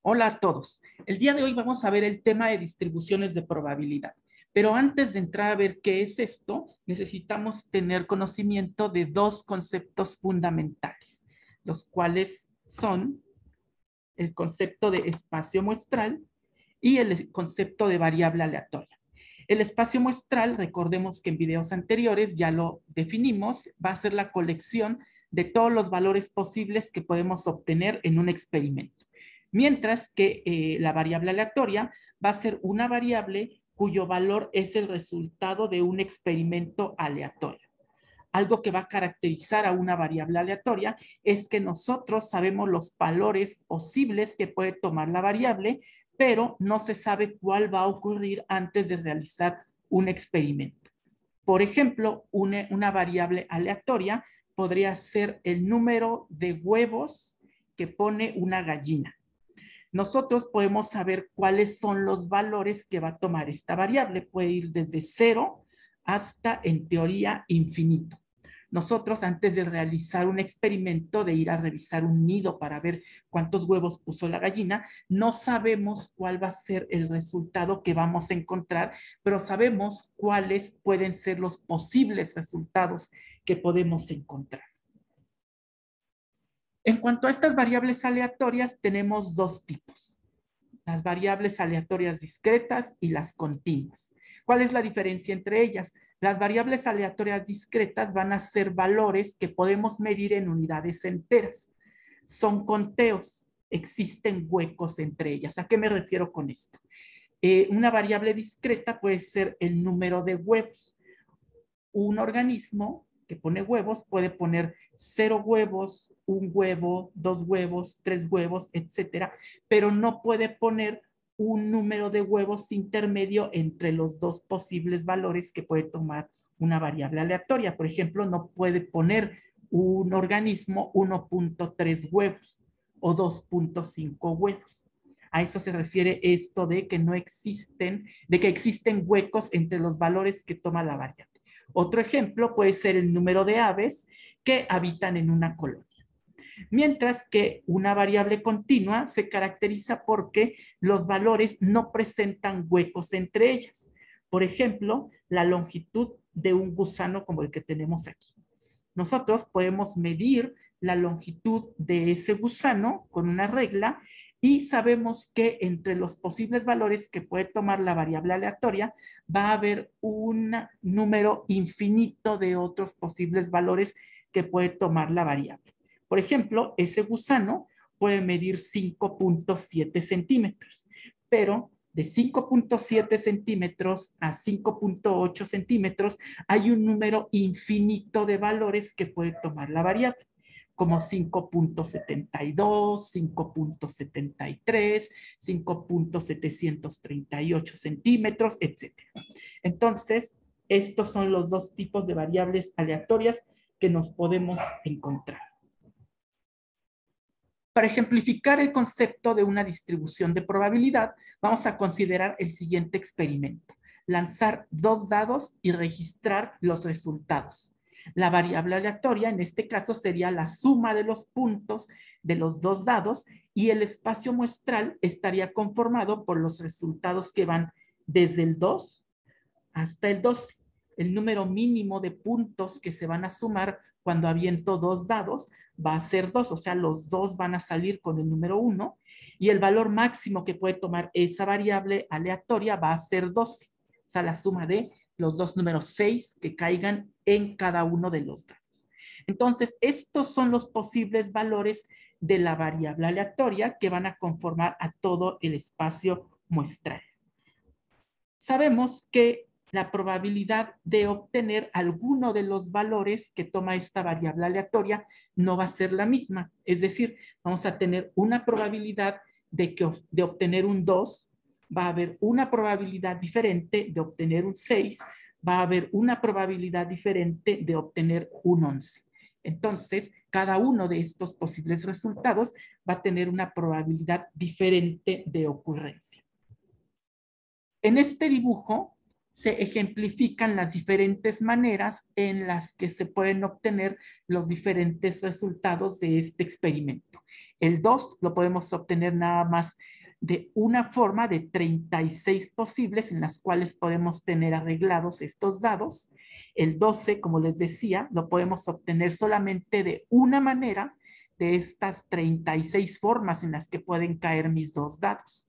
Hola a todos. El día de hoy vamos a ver el tema de distribuciones de probabilidad. Pero antes de entrar a ver qué es esto, necesitamos tener conocimiento de dos conceptos fundamentales, los cuales son el concepto de espacio muestral y el concepto de variable aleatoria. El espacio muestral, recordemos que en videos anteriores ya lo definimos, va a ser la colección de todos los valores posibles que podemos obtener en un experimento. Mientras que la variable aleatoria va a ser una variable cuyo valor es el resultado de un experimento aleatorio. Algo que va a caracterizar a una variable aleatoria es que nosotros sabemos los valores posibles que puede tomar la variable, pero no se sabe cuál va a ocurrir antes de realizar un experimento. Por ejemplo, una variable aleatoria podría ser el número de huevos que pone una gallina. Nosotros podemos saber cuáles son los valores que va a tomar esta variable. Puede ir desde 0 hasta, en teoría, infinito. Nosotros, antes de realizar un experimento, de ir a revisar un nido para ver cuántos huevos puso la gallina, no sabemos cuál va a ser el resultado que vamos a encontrar, pero sabemos cuáles pueden ser los posibles resultados que podemos encontrar. En cuanto a estas variables aleatorias, tenemos dos tipos: las variables aleatorias discretas y las continuas. ¿Cuál es la diferencia entre ellas? Las variables aleatorias discretas van a ser valores que podemos medir en unidades enteras. Son conteos, existen huecos entre ellas. ¿A qué me refiero con esto? Una variable discreta puede ser el número de huevos. Un organismo que pone huevos puede poner 0 huevos, 1 huevo, 2 huevos, 3 huevos, etcétera, pero no puede poner un número de huevos intermedio entre los dos posibles valores que puede tomar una variable aleatoria. Por ejemplo, no puede poner un organismo 1.3 huevos o 2.5 huevos. A eso se refiere esto de que no existen, de que existen huecos entre los valores que toma la variable. Otro ejemplo puede ser el número de aves que habitan en una colonia. Mientras que una variable continua se caracteriza porque los valores no presentan huecos entre ellas. Por ejemplo, la longitud de un gusano como el que tenemos aquí. Nosotros podemos medir la longitud de ese gusano con una regla y sabemos que entre los posibles valores que puede tomar la variable aleatoria va a haber un número infinito de otros posibles valores que puede tomar la variable. Por ejemplo, ese gusano puede medir 5.7 centímetros, pero de 5.7 centímetros a 5.8 centímetros hay un número infinito de valores que puede tomar la variable, como 5.72, 5.73, 5.738 centímetros, etc. Entonces, estos son los dos tipos de variables aleatorias que nos podemos encontrar. Para ejemplificar el concepto de una distribución de probabilidad, vamos a considerar el siguiente experimento: lanzar 2 dados y registrar los resultados. La variable aleatoria en este caso sería la suma de los puntos de los 2 dados y el espacio muestral estaría conformado por los resultados que van desde el 2 hasta el 12. El número mínimo de puntos que se van a sumar cuando aviento 2 dados va a ser 2, o sea, los 2 van a salir con el número 1 y el valor máximo que puede tomar esa variable aleatoria va a ser 12, o sea, la suma de los dos números 6 que caigan en cada uno de los dados. Entonces, estos son los posibles valores de la variable aleatoria que van a conformar a todo el espacio muestral. Sabemos que la probabilidad de obtener alguno de los valores que toma esta variable aleatoria no va a ser la misma. Es decir, vamos a tener una probabilidad de obtener un 2, va a haber una probabilidad diferente de obtener un 6, va a haber una probabilidad diferente de obtener un 11. Entonces, cada uno de estos posibles resultados va a tener una probabilidad diferente de ocurrencia. En este dibujo se ejemplifican las diferentes maneras en las que se pueden obtener los diferentes resultados de este experimento. El 2 lo podemos obtener nada más de una forma de 36 posibles en las cuales podemos tener arreglados estos dados. El 12, como les decía, lo podemos obtener solamente de una manera de estas 36 formas en las que pueden caer mis dos dados.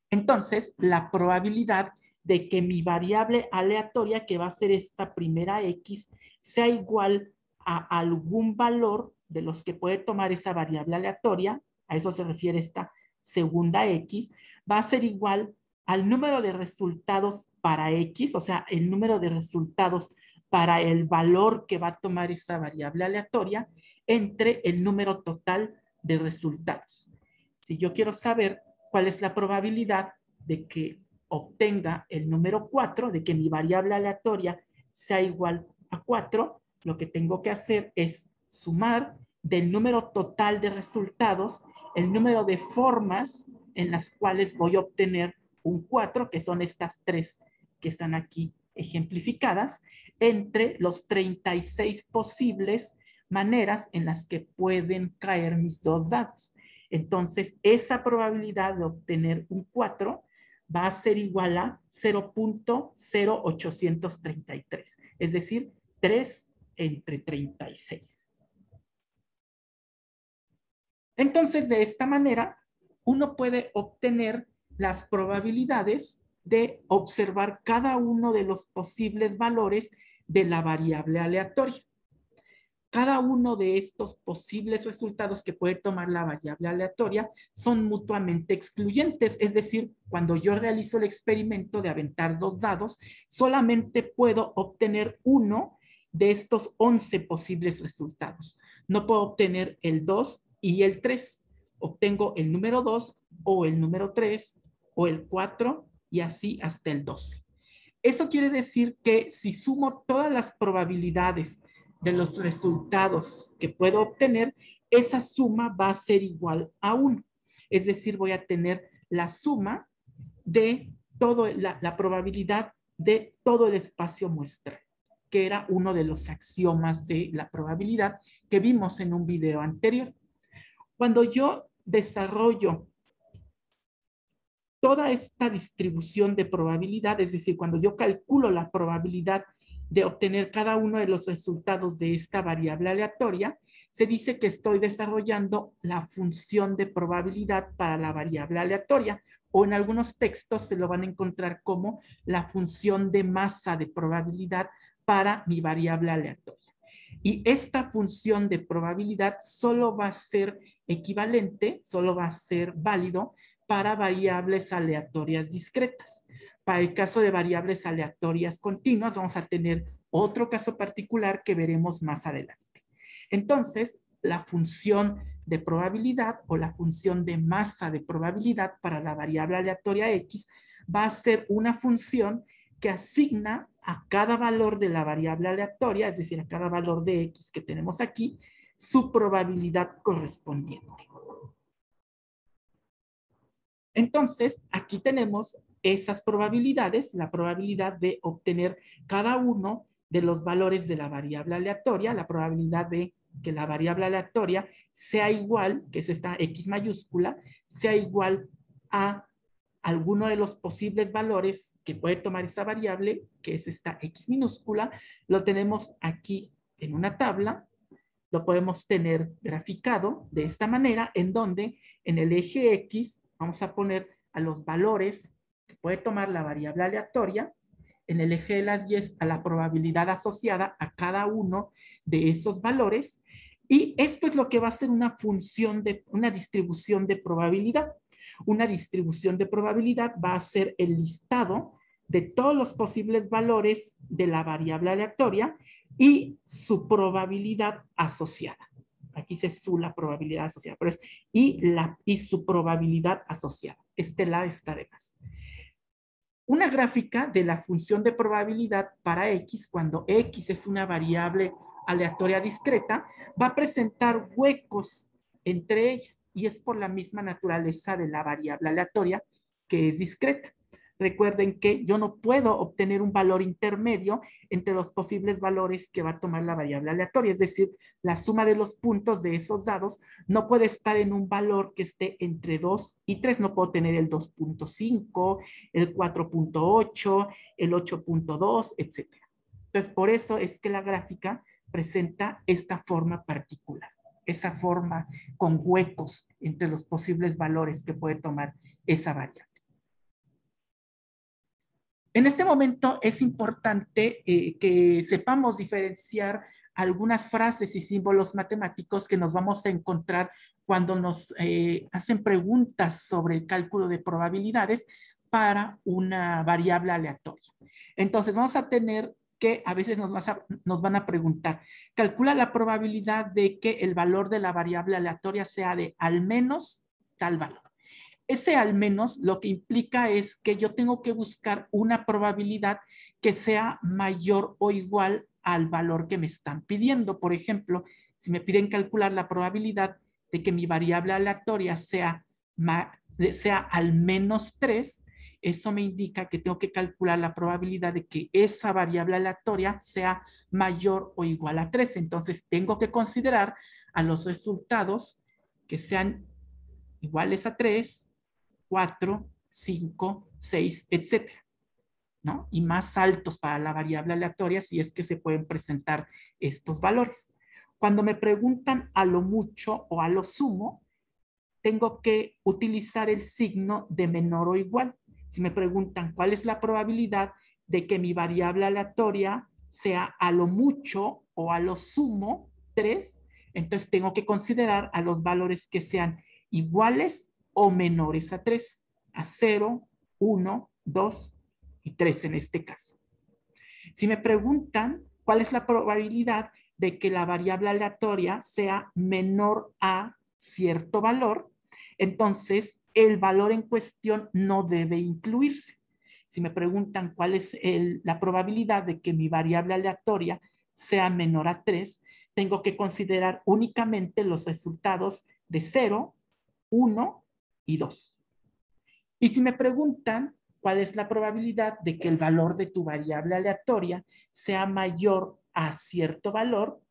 Entonces, la probabilidad de que mi variable aleatoria, que va a ser esta primera X, sea igual a algún valor de los que puede tomar esa variable aleatoria, a eso se refiere esta segunda X, va a ser igual al número de resultados para X, o sea, el número de resultados para el valor que va a tomar esa variable aleatoria, entre el número total de resultados. Si yo quiero saber cuál es la probabilidad de que obtenga el número 4, de que mi variable aleatoria sea igual a 4, lo que tengo que hacer es sumar del número total de resultados el número de formas en las cuales voy a obtener un 4, que son estas tres que están aquí ejemplificadas, entre los 36 posibles maneras en las que pueden caer mis dos dados. Entonces, esa probabilidad de obtener un 4 va a ser igual a 0.0833, es decir, 3 entre 36. Entonces, de esta manera, uno puede obtener las probabilidades de observar cada uno de los posibles valores de la variable aleatoria. Cada uno de estos posibles resultados que puede tomar la variable aleatoria son mutuamente excluyentes. Es decir, cuando yo realizo el experimento de aventar dos dados, solamente puedo obtener uno de estos 11 posibles resultados. No puedo obtener el 2 y el 3. Obtengo el número 2 o el número 3 o el 4 y así hasta el 12. Eso quiere decir que si sumo todas las probabilidades de los resultados que puedo obtener, esa suma va a ser igual a 1. Es decir, voy a tener la suma de la probabilidad de todo el espacio muestral, que era uno de los axiomas de la probabilidad que vimos en un video anterior. Cuando yo desarrollo toda esta distribución de probabilidad, es decir, cuando yo calculo la probabilidad de obtener cada uno de los resultados de esta variable aleatoria, se dice que estoy desarrollando la función de probabilidad para la variable aleatoria, o en algunos textos se lo van a encontrar como la función de masa de probabilidad para mi variable aleatoria. Y esta función de probabilidad solo va a ser equivalente, solo va a ser válido para variables aleatorias discretas. Para el caso de variables aleatorias continuas, vamos a tener otro caso particular que veremos más adelante. Entonces, la función de probabilidad o la función de masa de probabilidad para la variable aleatoria X va a ser una función que asigna a cada valor de la variable aleatoria, es decir, a cada valor de X que tenemos aquí, su probabilidad correspondiente. Entonces, aquí tenemos esas probabilidades, la probabilidad de obtener cada uno de los valores de la variable aleatoria, la probabilidad de que la variable aleatoria sea igual, que es esta X mayúscula, sea igual a alguno de los posibles valores que puede tomar esa variable, que es esta X minúscula. Lo tenemos aquí en una tabla, lo podemos tener graficado de esta manera, en donde en el eje X vamos a poner a los valores que puede tomar la variable aleatoria, en el eje de las Y a la probabilidad asociada a cada uno de esos valores, y esto es lo que va a ser una función de una distribución de probabilidad. Una distribución de probabilidad va a ser el listado de todos los posibles valores de la variable aleatoria y su probabilidad asociada. Aquí se la probabilidad asociada, pero es y su probabilidad asociada. La está de más. Una gráfica de la función de probabilidad para X, cuando X es una variable aleatoria discreta, va a presentar huecos entre ellas y es por la misma naturaleza de la variable aleatoria que es discreta. Recuerden que yo no puedo obtener un valor intermedio entre los posibles valores que va a tomar la variable aleatoria, es decir, la suma de los puntos de esos dados no puede estar en un valor que esté entre 2 y 3, no puedo tener el 2.5, el 4.8, el 8.2, etcétera. Entonces, por eso es que la gráfica presenta esta forma particular, esa forma con huecos entre los posibles valores que puede tomar esa variable. En este momento es importante que sepamos diferenciar algunas frases y símbolos matemáticos que nos vamos a encontrar cuando nos hacen preguntas sobre el cálculo de probabilidades para una variable aleatoria. Entonces vamos a tener que a veces nos van a preguntar, calcula la probabilidad de que el valor de la variable aleatoria sea de al menos tal valor. Ese al menos lo que implica es que yo tengo que buscar una probabilidad que sea mayor o igual al valor que me están pidiendo. Por ejemplo, si me piden calcular la probabilidad de que mi variable aleatoria sea al menos 3, eso me indica que tengo que calcular la probabilidad de que esa variable aleatoria sea mayor o igual a 3. Entonces, tengo que considerar a los resultados que sean iguales a 3, 4, 5, 6, etcétera, ¿no? Y más altos para la variable aleatoria si es que se pueden presentar estos valores. Cuando me preguntan a lo mucho o a lo sumo, tengo que utilizar el signo de menor o igual. Si me preguntan cuál es la probabilidad de que mi variable aleatoria sea a lo mucho o a lo sumo 3, entonces tengo que considerar a los valores que sean iguales o menores a 3, a 0, 1, 2 y 3 en este caso. Si me preguntan cuál es la probabilidad de que la variable aleatoria sea menor a cierto valor, entonces el valor en cuestión no debe incluirse. Si me preguntan cuál es la probabilidad de que mi variable aleatoria sea menor a 3, tengo que considerar únicamente los resultados de 0, 1 y 2. Y si me preguntan cuál es la probabilidad de que el valor de tu variable aleatoria sea mayor a cierto valor,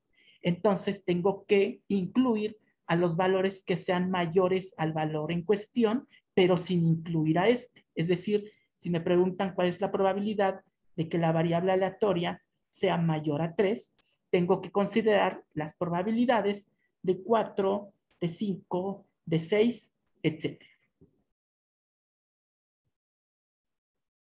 entonces tengo que incluir a los valores que sean mayores al valor en cuestión, pero sin incluir a este. Es decir, si me preguntan cuál es la probabilidad de que la variable aleatoria sea mayor a 3, tengo que considerar las probabilidades de 4, de 5, de 6, etc.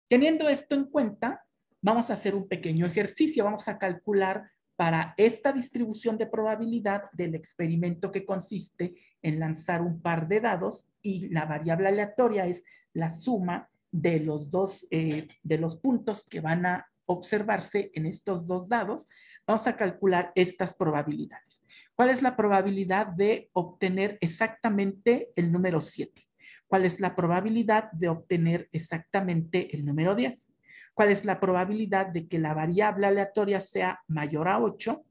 Teniendo esto en cuenta, vamos a hacer un pequeño ejercicio. Vamos a calcular para esta distribución de probabilidad del experimento que consiste en lanzar un par de dados y la variable aleatoria es la suma de los puntos que van a observarse en estos dos dados. Vamos a calcular estas probabilidades. ¿Cuál es la probabilidad de obtener exactamente el número 7? ¿Cuál es la probabilidad de obtener exactamente el número 10? ¿Cuál es la probabilidad de que la variable aleatoria sea mayor a 8?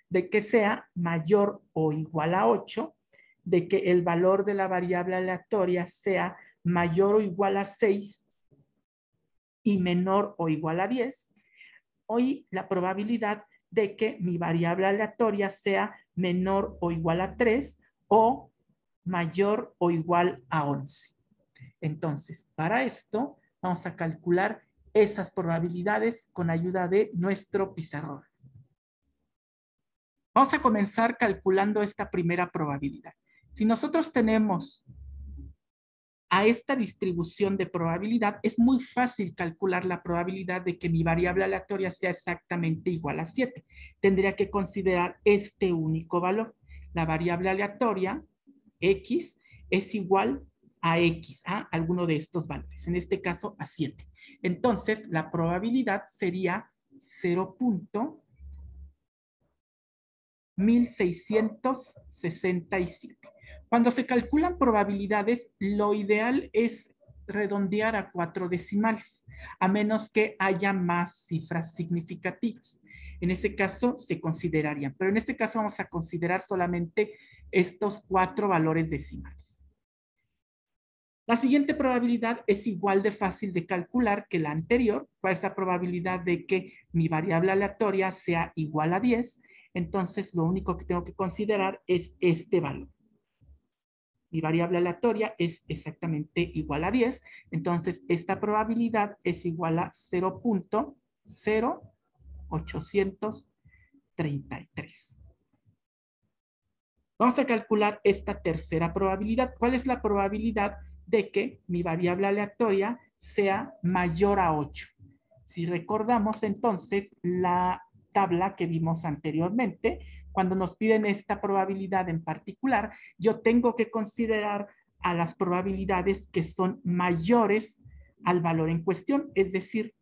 De que sea mayor o igual a 8? De que el valor de la variable aleatoria sea mayor o igual a 6 y menor o igual a 10? Y la probabilidad de que mi variable aleatoria sea menor o igual a 3 o mayor o igual a 11. Entonces, para esto, vamos a calcular esas probabilidades con ayuda de nuestro pizarrón. Vamos a comenzar calculando esta primera probabilidad. Si nosotros tenemos a esta distribución de probabilidad, es muy fácil calcular la probabilidad de que mi variable aleatoria sea exactamente igual a 7. Tendría que considerar este único valor. La variable aleatoria, x, es igual a x, a alguno de estos valores, en este caso a 7. Entonces, la probabilidad sería 0.1667. Cuando se calculan probabilidades, lo ideal es redondear a 4 decimales, a menos que haya más cifras significativas. En ese caso se considerarían, pero en este caso vamos a considerar solamente estos 4 valores decimales. La siguiente probabilidad es igual de fácil de calcular que la anterior. ¿Cuál es la probabilidad de que mi variable aleatoria sea igual a 10? Entonces, lo único que tengo que considerar es este valor. Mi variable aleatoria es exactamente igual a 10. Entonces, esta probabilidad es igual a 0.0833. Vamos a calcular esta tercera probabilidad. ¿Cuál es la probabilidad de que mi variable aleatoria sea mayor a 8? Si recordamos entonces la tabla que vimos anteriormente, cuando nos piden esta probabilidad en particular, yo tengo que considerar a las probabilidades que son mayores al valor en cuestión, es decir,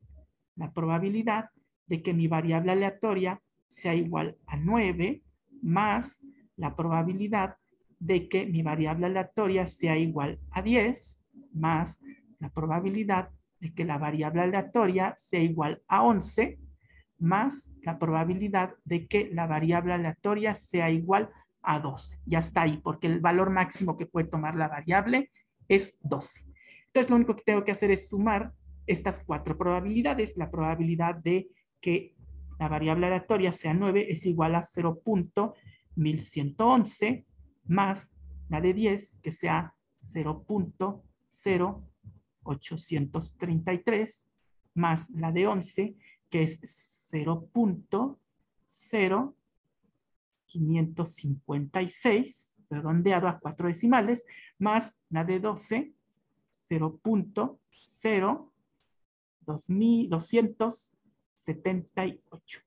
la probabilidad de que mi variable aleatoria sea igual a 9 más la probabilidad de que mi variable aleatoria sea igual a 10 más la probabilidad de que la variable aleatoria sea igual a 11 más la probabilidad de que la variable aleatoria sea igual a 12. Ya está ahí, porque el valor máximo que puede tomar la variable es 12. Entonces, lo único que tengo que hacer es sumar estas cuatro probabilidades. La probabilidad de que la variable aleatoria sea 9 es igual a 0.1111 más la de 10, que sea 0.0833 más la de 11, que es 0.0556, redondeado a 4 decimales, más la de 12, 0.0278.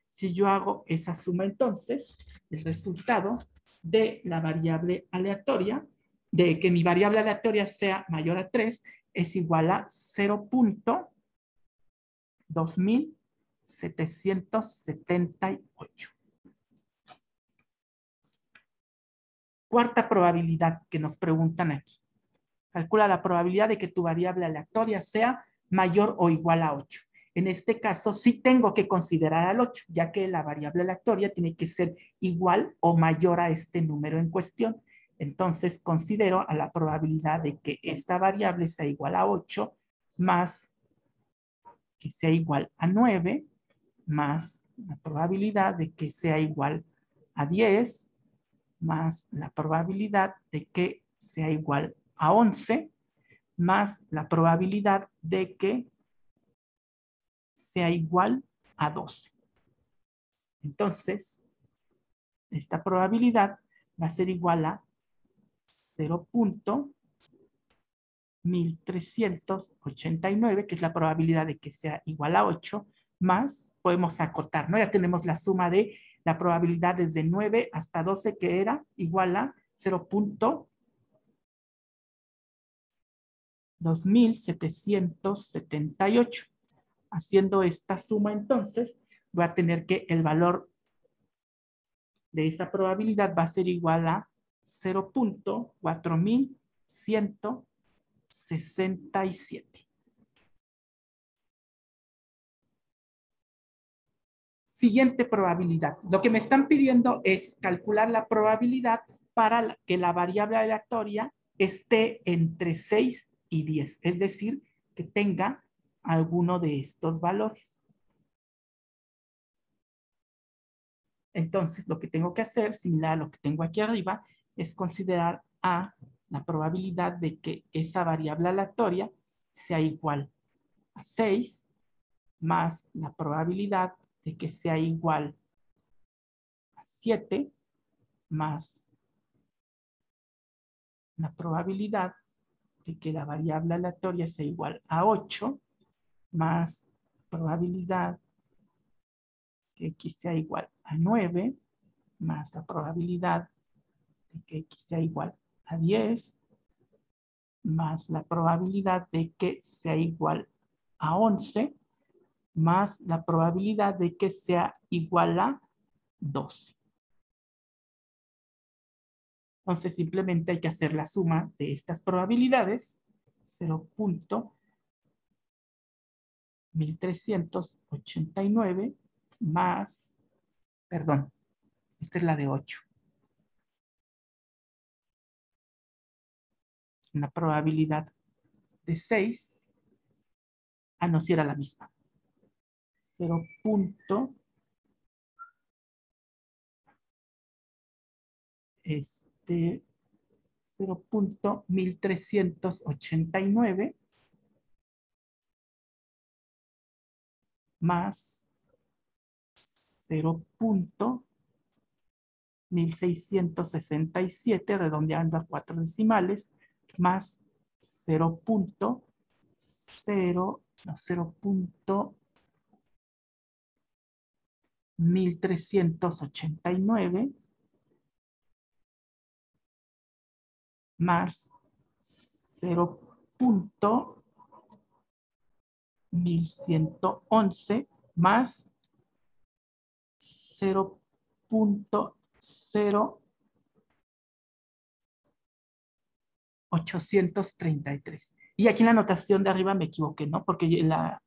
Si yo hago esa suma, entonces, el resultado de la variable aleatoria, de que mi variable aleatoria sea mayor a 3, es igual a 0.2778. Cuarta probabilidad que nos preguntan aquí. Calcula la probabilidad de que tu variable aleatoria sea mayor o igual a 8. En este caso, sí tengo que considerar al 8, ya que la variable aleatoria tiene que ser igual o mayor a este número en cuestión. Entonces, considero a la probabilidad de que esta variable sea igual a 8 más que sea igual a 9 más la probabilidad de que sea igual a 10 más la probabilidad de que sea igual a 11 más la probabilidad de que sea igual a 12. Entonces, esta probabilidad va a ser igual a 0.1389, que es la probabilidad de que sea igual a 8, más, podemos acotar, ¿no? Ya tenemos la suma de la probabilidad desde 9 hasta 12, que era igual a 0.2778. Haciendo esta suma, entonces, voy a tener que el valor de esa probabilidad va a ser igual a 0.4167. Siguiente probabilidad. Lo que me están pidiendo es calcular la probabilidad para que la variable aleatoria esté entre 6 y 10, es decir, que tenga alguno de estos valores. Entonces, lo que tengo que hacer, similar a lo que tengo aquí arriba, es considerar a la probabilidad de que esa variable aleatoria sea igual a 6 más la probabilidad de que sea igual a 7 más la probabilidad de que la variable aleatoria sea igual a 8 más probabilidad que x sea igual a 9 más la probabilidad de que x sea igual a 10 más la probabilidad de que sea igual a 11 más la probabilidad de que sea igual a 12. Entonces simplemente hay que hacer la suma de estas probabilidades, 0.1389 más, perdón, esta es la de 8. una probabilidad de 6. Ah, no, si era la misma. 0.1389 más 0.1667, redondeando a 4 decimales, más 0.1389 más 0.1111 más 0.0833. Y aquí en la anotación de arriba me equivoqué, ¿no? Porque la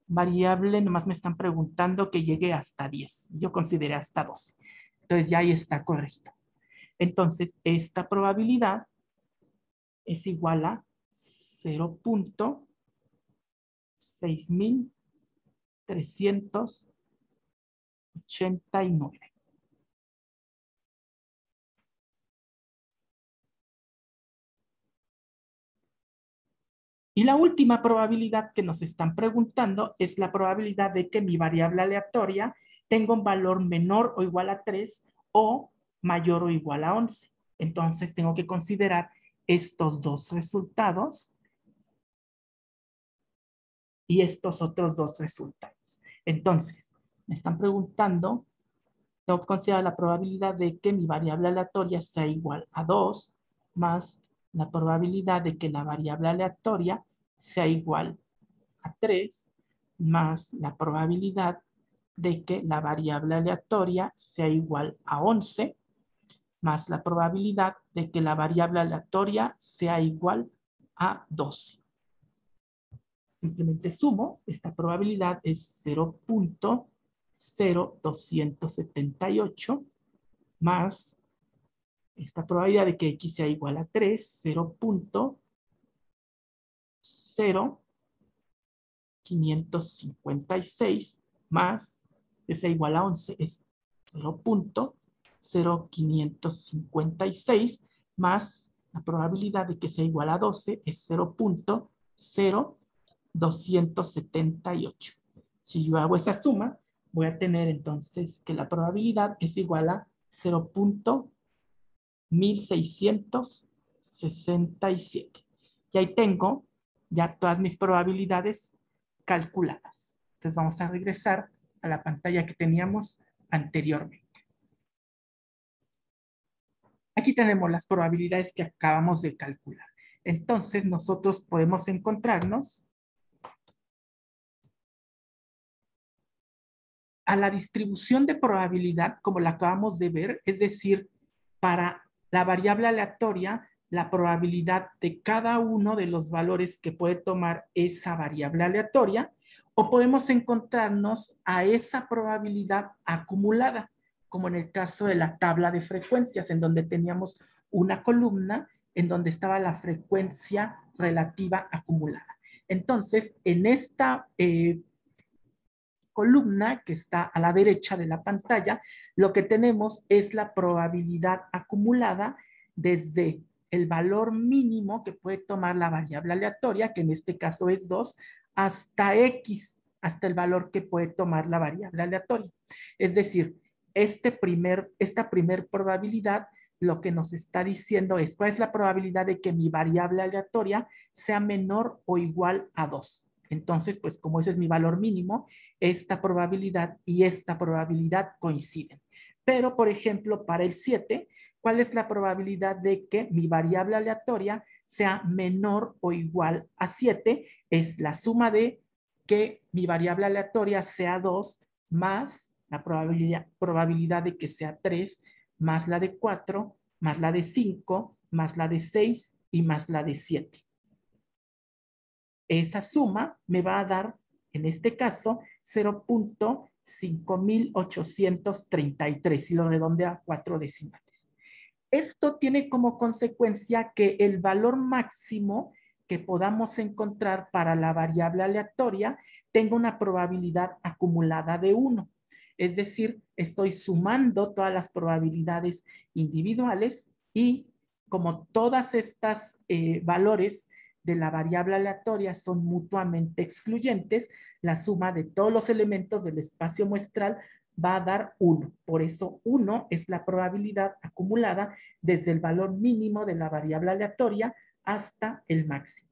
variable nomás me están preguntando que llegue hasta 10. Yo consideré hasta 12. Entonces ya ahí está correcto. Entonces, esta probabilidad es igual a 0.6389. Y la última probabilidad que nos están preguntando es la probabilidad de que mi variable aleatoria tenga un valor menor o igual a 3 o mayor o igual a 11. Entonces tengo que considerar estos dos resultados y estos otros dos resultados. Entonces, me están preguntando, tengo que considerar la probabilidad de que mi variable aleatoria sea igual a 2 más la probabilidad de que la variable aleatoria sea igual a 3 más la probabilidad de que la variable aleatoria sea igual a 11 más la probabilidad de que la variable aleatoria sea igual a 12. Simplemente sumo, esta probabilidad es 0.0278 más esta probabilidad de que x sea igual a 3, 0.0556 más que sea igual a 11 es 0.0556 más la probabilidad de que sea igual a 12 es 0.0278. Si yo hago esa suma, voy a tener entonces que la probabilidad es igual a 0.1667. Y ahí tengo ya todas mis probabilidades calculadas. Entonces vamos a regresar a la pantalla que teníamos anteriormente. Aquí tenemos las probabilidades que acabamos de calcular. Entonces nosotros podemos encontrarnos a la distribución de probabilidad como la acabamos de ver, es decir, para la variable aleatoria, la probabilidad de cada uno de los valores que puede tomar esa variable aleatoria, o podemos encontrarnos a esa probabilidad acumulada, como en el caso de la tabla de frecuencias, en donde teníamos una columna en donde estaba la frecuencia relativa acumulada. Entonces, en esta columna que está a la derecha de la pantalla, lo que tenemos es la probabilidad acumulada desde el valor mínimo que puede tomar la variable aleatoria, que en este caso es 2, hasta x, hasta el valor que puede tomar la variable aleatoria. Es decir, esta primer probabilidad lo que nos está diciendo es cuál es la probabilidad de que mi variable aleatoria sea menor o igual a 2. Entonces, pues como ese es mi valor mínimo, esta probabilidad y esta probabilidad coinciden. Pero, por ejemplo, para el 7, ¿cuál es la probabilidad de que mi variable aleatoria sea menor o igual a 7? Es la suma de que mi variable aleatoria sea 2 más la probabilidad de que sea 3, más la de 4, más la de 5, más la de 6 y más la de 7. Esa suma me va a dar, en este caso, 0.5833, y lo redondea a 4 decimales. Esto tiene como consecuencia que el valor máximo que podamos encontrar para la variable aleatoria tenga una probabilidad acumulada de 1. Es decir, estoy sumando todas las probabilidades individuales y como todas estas valores de la variable aleatoria son mutuamente excluyentes, la suma de todos los elementos del espacio muestral va a dar 1. Por eso 1 es la probabilidad acumulada desde el valor mínimo de la variable aleatoria hasta el máximo.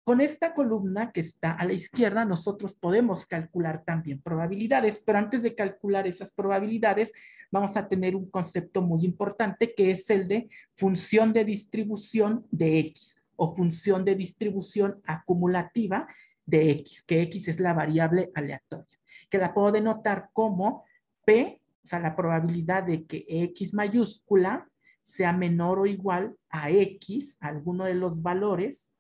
Con esta columna que está a la izquierda, nosotros podemos calcular también probabilidades, pero antes de calcular esas probabilidades, vamos a tener un concepto muy importante que es el de función de distribución de X o función de distribución acumulativa de X, que X es la variable aleatoria, que la puedo denotar como P, o sea, la probabilidad de que X mayúscula sea menor o igual a X, alguno de los valores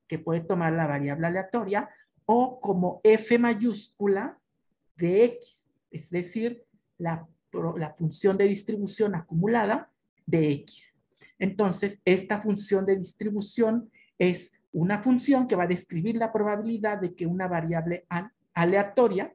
que puede tomar la variable aleatoria, o como F mayúscula de X, es decir, la función de distribución acumulada de X. Entonces, esta función de distribución es una función que va a describir la probabilidad de que una variable aleatoria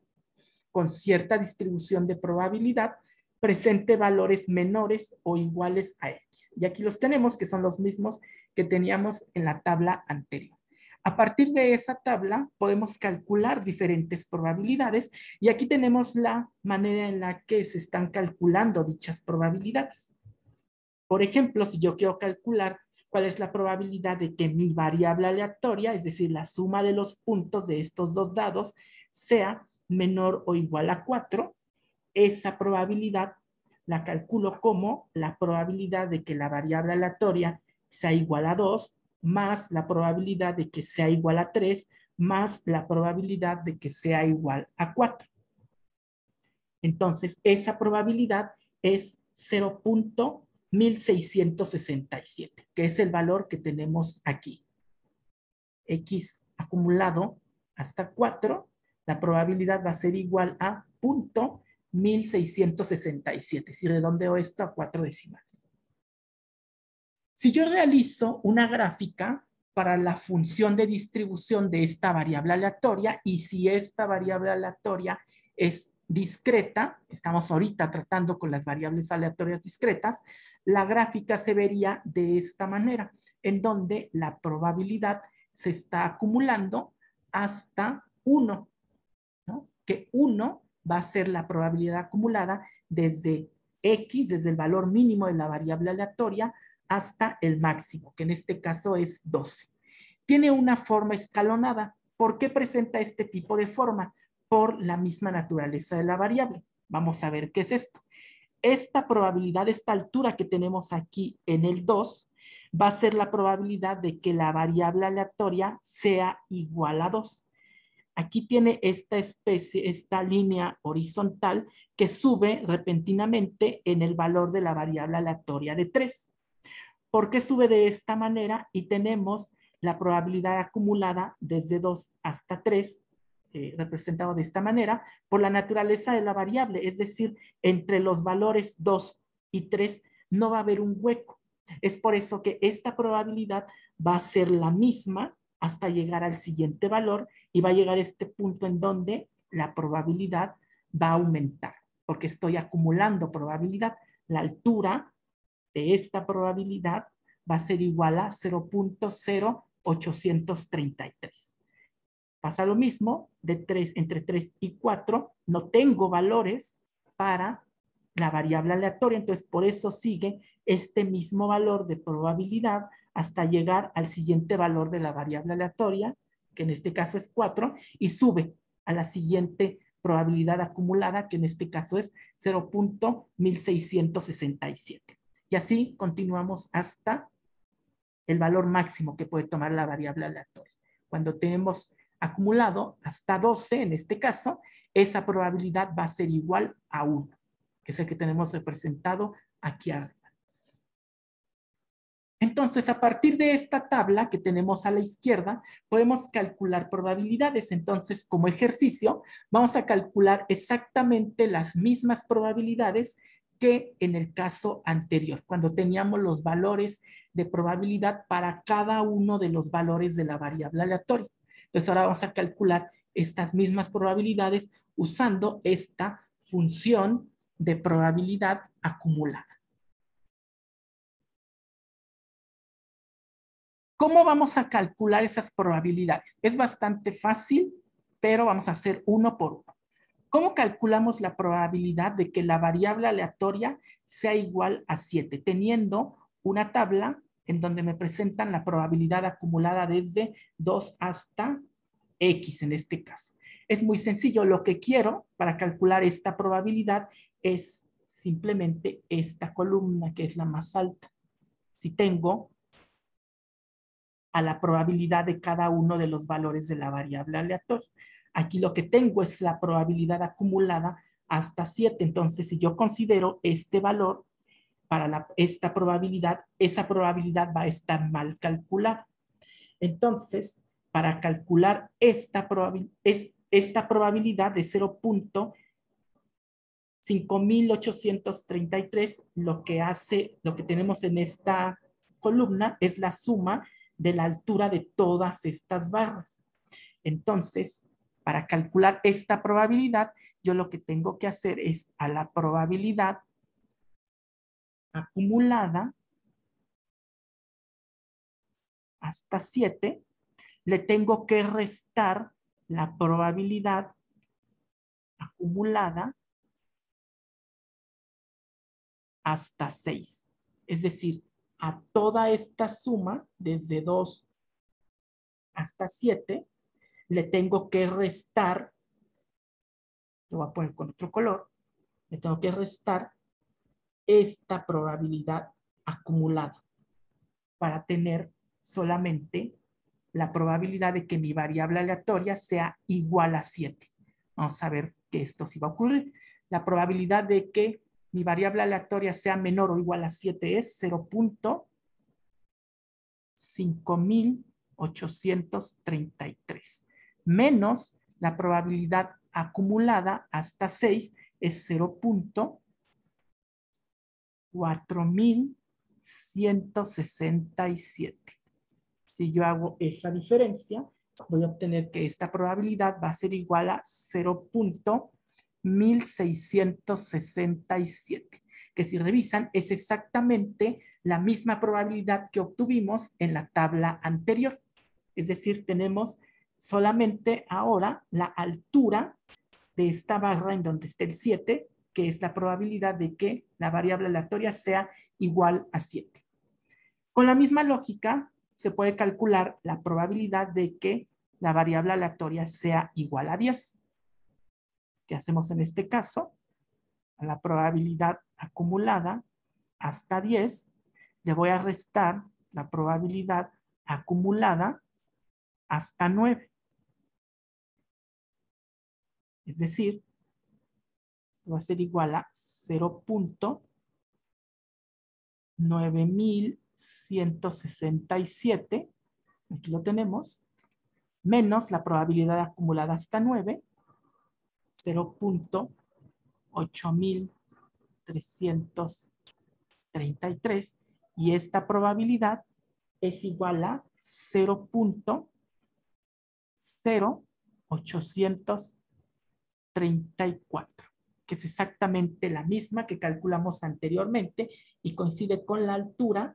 con cierta distribución de probabilidad presente valores menores o iguales a X. Y aquí los tenemos, que son los mismos que teníamos en la tabla anterior. A partir de esa tabla podemos calcular diferentes probabilidades y aquí tenemos la manera en la que se están calculando dichas probabilidades. Por ejemplo, si yo quiero calcular cuál es la probabilidad de que mi variable aleatoria, es decir, la suma de los puntos de estos dos dados, sea menor o igual a 4, esa probabilidad la calculo como la probabilidad de que la variable aleatoria sea igual a 2 más la probabilidad de que sea igual a 3 más la probabilidad de que sea igual a 4. Entonces, esa probabilidad es 0.1667, que es el valor que tenemos aquí. X acumulado hasta 4, la probabilidad va a ser igual a 0.1667, si redondeo esto a 4 decimales. Si yo realizo una gráfica para la función de distribución de esta variable aleatoria y si esta variable aleatoria es discreta, estamos ahorita tratando con las variables aleatorias discretas, la gráfica se vería de esta manera, en donde la probabilidad se está acumulando hasta 1, ¿no? Que 1 va a ser la probabilidad acumulada desde X, desde el valor mínimo de la variable aleatoria, hasta el máximo, que en este caso es 12. Tiene una forma escalonada. ¿Por qué presenta este tipo de forma? Por la misma naturaleza de la variable. Vamos a ver qué es esto. Esta probabilidad, esta altura que tenemos aquí en el 2, va a ser la probabilidad de que la variable aleatoria sea igual a 2. Aquí tiene esta especie, esta línea horizontal que sube repentinamente en el valor de la variable aleatoria de 3. ¿Por qué sube de esta manera? Y tenemos la probabilidad acumulada desde 2 hasta 3, representado de esta manera, por la naturaleza de la variable, es decir, entre los valores 2 y 3 no va a haber un hueco. Es por eso que esta probabilidad va a ser la misma hasta llegar al siguiente valor y va a llegar a este punto en donde la probabilidad va a aumentar, porque estoy acumulando probabilidad. La altura de esta probabilidad va a ser igual a 0.0833. Pasa lo mismo de 3, entre 3 y 4, no tengo valores para la variable aleatoria, entonces por eso sigue este mismo valor de probabilidad hasta llegar al siguiente valor de la variable aleatoria, que en este caso es 4, y sube a la siguiente probabilidad acumulada, que en este caso es 0.1667. Y así continuamos hasta el valor máximo que puede tomar la variable aleatoria. Cuando tenemos acumulado hasta 12, en este caso, esa probabilidad va a ser igual a 1, que es el que tenemos representado aquí arriba. Entonces, a partir de esta tabla que tenemos a la izquierda, podemos calcular probabilidades. Entonces, como ejercicio, vamos a calcular exactamente las mismas probabilidades que en el caso anterior, cuando teníamos los valores de probabilidad para cada uno de los valores de la variable aleatoria. Entonces ahora vamos a calcular estas mismas probabilidades usando esta función de probabilidad acumulada. ¿Cómo vamos a calcular esas probabilidades? Es bastante fácil, pero vamos a hacer uno por uno. ¿Cómo calculamos la probabilidad de que la variable aleatoria sea igual a 7? Teniendo una tabla en donde me presentan la probabilidad acumulada desde 2 hasta X en este caso. Es muy sencillo. Lo que quiero para calcular esta probabilidad es simplemente esta columna que es la más alta. Si tengo a la probabilidad de cada uno de los valores de la variable aleatoria. Aquí lo que tengo es la probabilidad acumulada hasta 7. Entonces, si yo considero este valor para esta probabilidad, esa probabilidad va a estar mal calculada. Entonces, para calcular esta probabilidad de 0.5833, lo que tenemos en esta columna es la suma de la altura de todas estas barras. Entonces, para calcular esta probabilidad, yo lo que tengo que hacer es a la probabilidad acumulada hasta 7, le tengo que restar la probabilidad acumulada hasta 6. Es decir, a toda esta suma, desde 2 hasta 7, le tengo que restar, lo voy a poner con otro color, le tengo que restar esta probabilidad acumulada para tener solamente la probabilidad de que mi variable aleatoria sea igual a 7. Vamos a ver que esto sí va a ocurrir. La probabilidad de que mi variable aleatoria sea menor o igual a 7 es 0.5833 menos la probabilidad acumulada hasta 6 es 0.4167. Si yo hago esa diferencia, voy a obtener que esta probabilidad va a ser igual a 0.1667, que si revisan es exactamente la misma probabilidad que obtuvimos en la tabla anterior. Es decir, tenemos solamente ahora la altura de esta barra en donde esté el 7, que es la probabilidad de que la variable aleatoria sea igual a 7. Con la misma lógica, se puede calcular la probabilidad de que la variable aleatoria sea igual a 10. ¿Qué hacemos en este caso? A la probabilidad acumulada hasta 10, le voy a restar la probabilidad acumulada hasta 9. Es decir, esto va a ser igual a 0.9167, aquí lo tenemos, menos la probabilidad acumulada hasta 9, 0.8333, y esta probabilidad es igual a 0.0834, que es exactamente la misma que calculamos anteriormente y coincide con la altura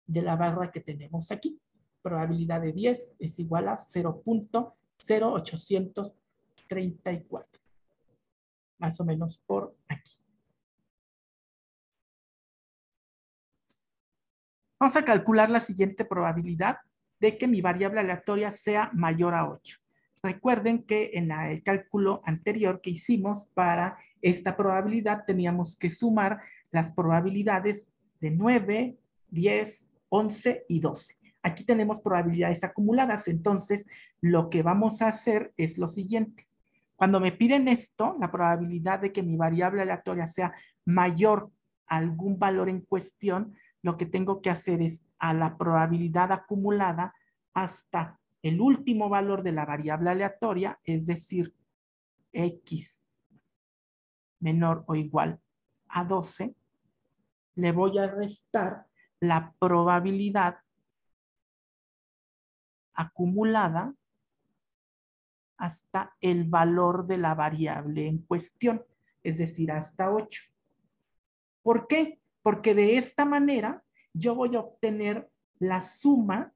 de la barra que tenemos aquí. Probabilidad de 10 es igual a 0.0834. Más o menos por aquí. Vamos a calcular la siguiente probabilidad de que mi variable aleatoria sea mayor a 8. Recuerden que en el cálculo anterior que hicimos para esta probabilidad teníamos que sumar las probabilidades de 9, 10, 11 y 12. Aquí tenemos probabilidades acumuladas, entonces lo que vamos a hacer es lo siguiente. Cuando me piden esto, la probabilidad de que mi variable aleatoria sea mayor a algún valor en cuestión, lo que tengo que hacer es a la probabilidad acumulada hasta el último valor de la variable aleatoria, es decir, X menor o igual a 12, le voy a restar la probabilidad acumulada hasta el valor de la variable en cuestión, es decir, hasta 8. ¿Por qué? Porque de esta manera yo voy a obtener la suma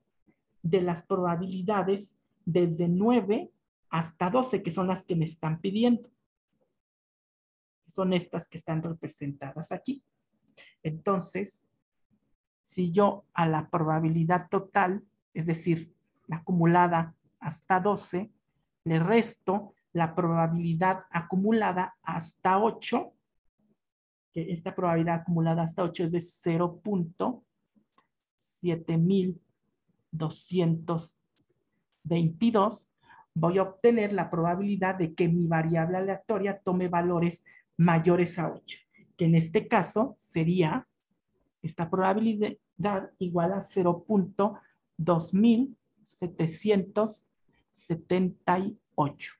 de las probabilidades desde 9 hasta 12, que son las que me están pidiendo. Son estas que están representadas aquí. Entonces, si yo a la probabilidad total, es decir, la acumulada hasta 12, le resto la probabilidad acumulada hasta 8, que esta probabilidad acumulada hasta 8 es de 0.7222, voy a obtener la probabilidad de que mi variable aleatoria tome valores mayores a 8, que en este caso sería esta probabilidad igual a 0.2778.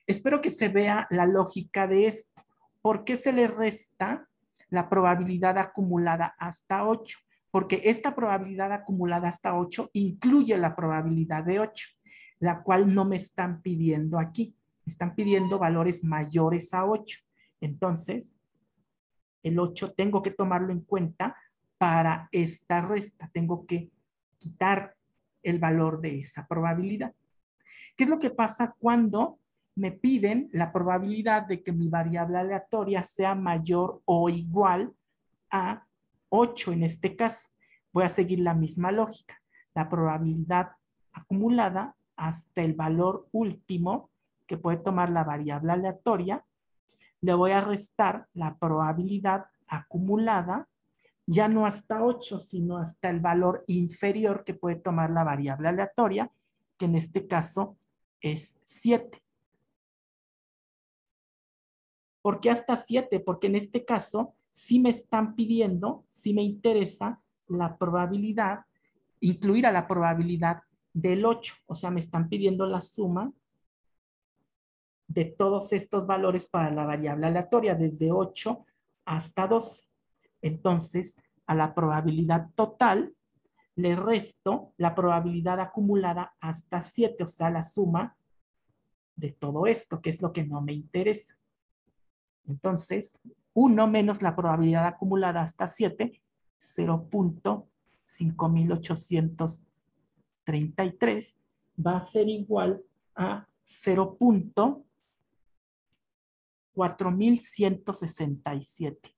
Espero que se vea la lógica de esto. ¿Por qué se le resta la probabilidad acumulada hasta 8? Porque esta probabilidad acumulada hasta 8 incluye la probabilidad de 8, la cual no me están pidiendo aquí. Me están pidiendo valores mayores a 8. Entonces, el 8 tengo que tomarlo en cuenta para esta resta. Tengo que quitar el valor de esa probabilidad. ¿Qué es lo que pasa cuando me piden la probabilidad de que mi variable aleatoria sea mayor o igual a 8 en este caso? Voy a seguir la misma lógica. La probabilidad acumulada hasta el valor último que puede tomar la variable aleatoria, le voy a restar la probabilidad acumulada, ya no hasta 8, sino hasta el valor inferior que puede tomar la variable aleatoria, que en este caso es 7. ¿Por qué hasta 7? Porque en este caso sí me están pidiendo, sí me interesa la probabilidad, incluir a la probabilidad del 8. O sea, me están pidiendo la suma de todos estos valores para la variable aleatoria, desde 8 hasta 12. Entonces, a la probabilidad total le resto la probabilidad acumulada hasta 7, o sea, la suma de todo esto, que es lo que no me interesa. Entonces, 1 menos la probabilidad acumulada hasta 7, 0.5833, va a ser igual a 0.4167.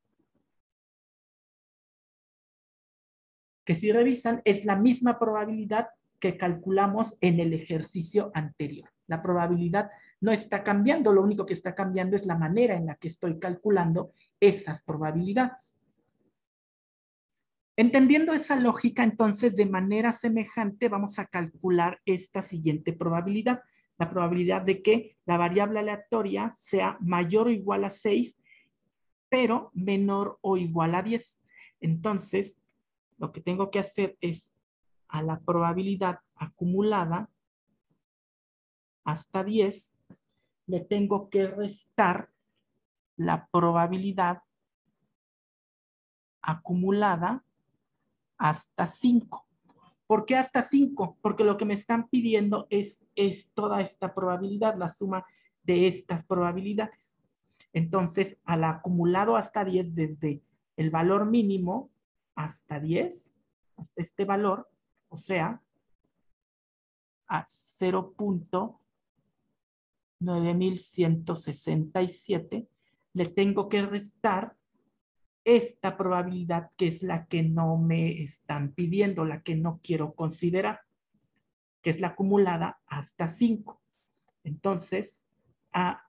Que si revisan es la misma probabilidad que calculamos en el ejercicio anterior. La probabilidad no está cambiando, lo único que está cambiando es la manera en la que estoy calculando esas probabilidades. Entendiendo esa lógica, entonces, de manera semejante, vamos a calcular esta siguiente probabilidad. La probabilidad de que la variable aleatoria sea mayor o igual a 6, pero menor o igual a 10. Entonces, lo que tengo que hacer es a la probabilidad acumulada hasta 10, le tengo que restar la probabilidad acumulada hasta 5. ¿Por qué hasta 5? Porque lo que me están pidiendo es toda esta probabilidad, la suma de estas probabilidades. Entonces, al acumulado hasta 10, desde el valor mínimo hasta 10, hasta este valor, o sea, a 0.9167, le tengo que restar esta probabilidad que es la que no me están pidiendo, la que no quiero considerar, que es la acumulada hasta 5. Entonces, a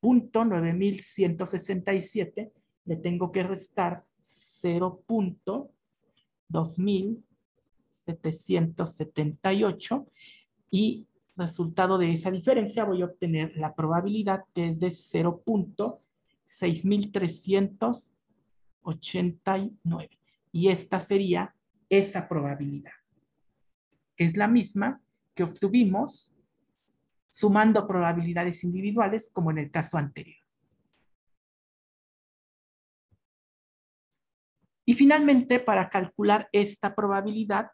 0.9167 le tengo que restar 0.2778 y resultado de esa diferencia voy a obtener la probabilidad que es de 0.6389. Y esta sería esa probabilidad, que es la misma que obtuvimos sumando probabilidades individuales como en el caso anterior. Y finalmente, para calcular esta probabilidad,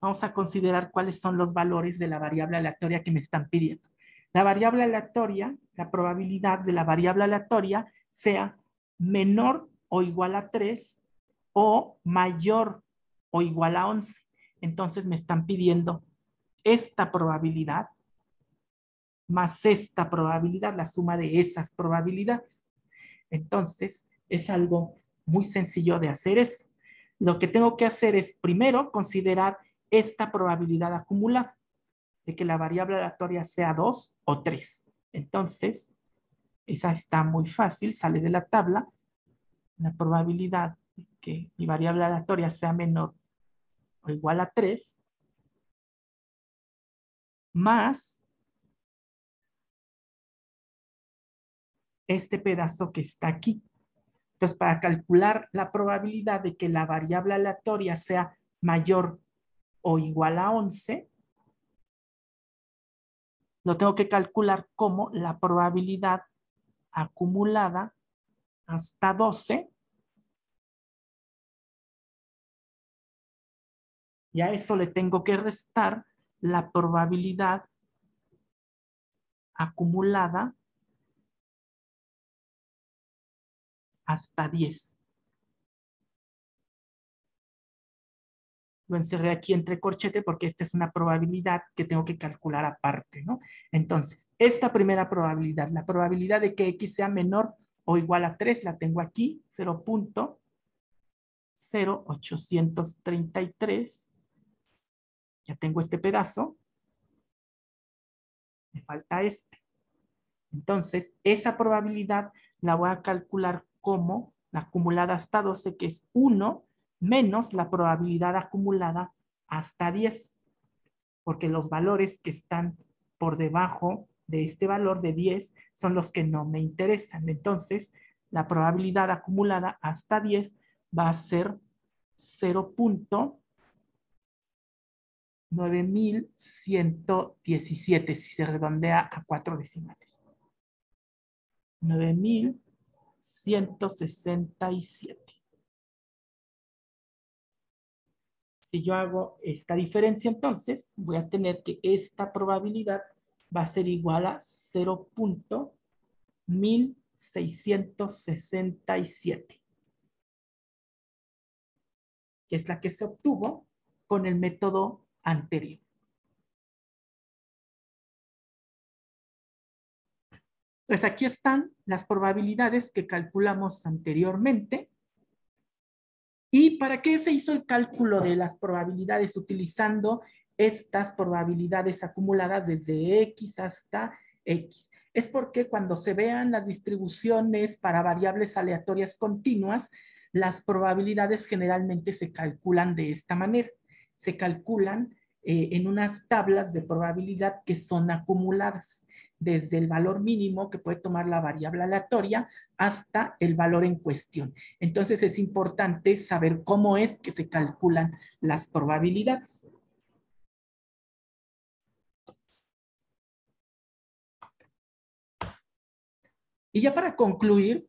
vamos a considerar cuáles son los valores de la variable aleatoria que me están pidiendo. La variable aleatoria, la probabilidad de la variable aleatoria sea menor o igual a 3 o mayor o igual a 11. Entonces me están pidiendo esta probabilidad más esta probabilidad, la suma de esas probabilidades. Entonces, es algo muy sencillo de hacer eso. Lo que tengo que hacer es primero considerar esta probabilidad acumulada de que la variable aleatoria sea 2 o 3. Entonces, esa está muy fácil, sale de la tabla. La probabilidad de que mi variable aleatoria sea menor o igual a 3 más este pedazo que está aquí. Entonces, para calcular la probabilidad de que la variable aleatoria sea mayor o igual a 11, lo tengo que calcular como la probabilidad acumulada hasta 12. Y a eso le tengo que restar la probabilidad acumulada hasta 10. Lo encerré aquí entre corchete porque esta es una probabilidad que tengo que calcular aparte, ¿no? Entonces, esta primera probabilidad, la probabilidad de que X sea menor o igual a 3, la tengo aquí, 0.0833. Ya tengo este pedazo. Me falta este. Entonces, esa probabilidad la voy a calcular como la acumulada hasta 12, que es 1 menos la probabilidad acumulada hasta 10, porque los valores que están por debajo de este valor de 10 son los que no me interesan. Entonces, la probabilidad acumulada hasta 10 va a ser 0.9117 si se redondea a 4 decimales. 9167. Si yo hago esta diferencia, entonces voy a tener que esta probabilidad va a ser igual a 0.1667, que es la que se obtuvo con el método anterior. Pues aquí están las probabilidades que calculamos anteriormente. ¿Y para qué se hizo el cálculo de las probabilidades utilizando estas probabilidades acumuladas desde X hasta X? Es porque cuando se vean las distribuciones para variables aleatorias continuas, las probabilidades generalmente se calculan de esta manera. Se calculan en unas tablas de probabilidad que son acumuladas, desde el valor mínimo que puede tomar la variable aleatoria hasta el valor en cuestión. Entonces es importante saber cómo es que se calculan las probabilidades. Y ya para concluir,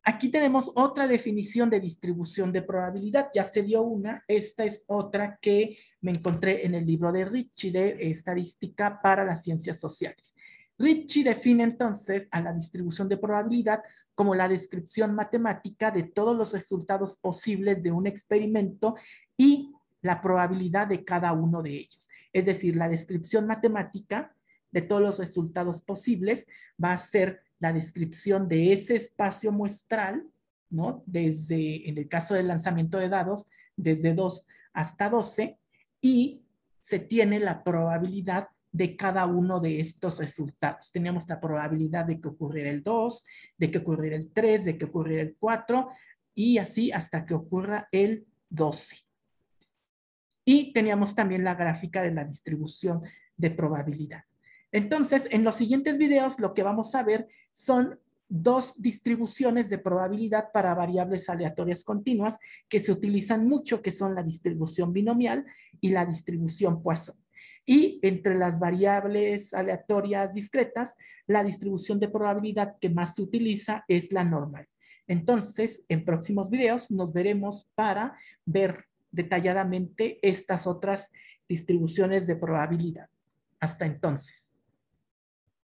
aquí tenemos otra definición de distribución de probabilidad. Ya se dio una, esta es otra que me encontré en el libro de Ritchie de Estadística para las Ciencias Sociales. Ritchie define entonces a la distribución de probabilidad como la descripción matemática de todos los resultados posibles de un experimento y la probabilidad de cada uno de ellos. Es decir, la descripción matemática de todos los resultados posibles va a ser la descripción de ese espacio muestral, ¿no? Desde, en el caso del lanzamiento de dados, desde 2 hasta 12, y se tiene la probabilidad de cada uno de estos resultados. Teníamos la probabilidad de que ocurriera el 2, de que ocurriera el 3, de que ocurriera el 4, y así hasta que ocurra el 12. Y teníamos también la gráfica de la distribución de probabilidad. Entonces, en los siguientes videos lo que vamos a ver son dos distribuciones de probabilidad para variables aleatorias continuas que se utilizan mucho, que son la distribución binomial y la distribución Poisson. Y entre las variables aleatorias discretas, la distribución de probabilidad que más se utiliza es la normal. Entonces, en próximos videos nos veremos para ver detalladamente estas otras distribuciones de probabilidad. Hasta entonces.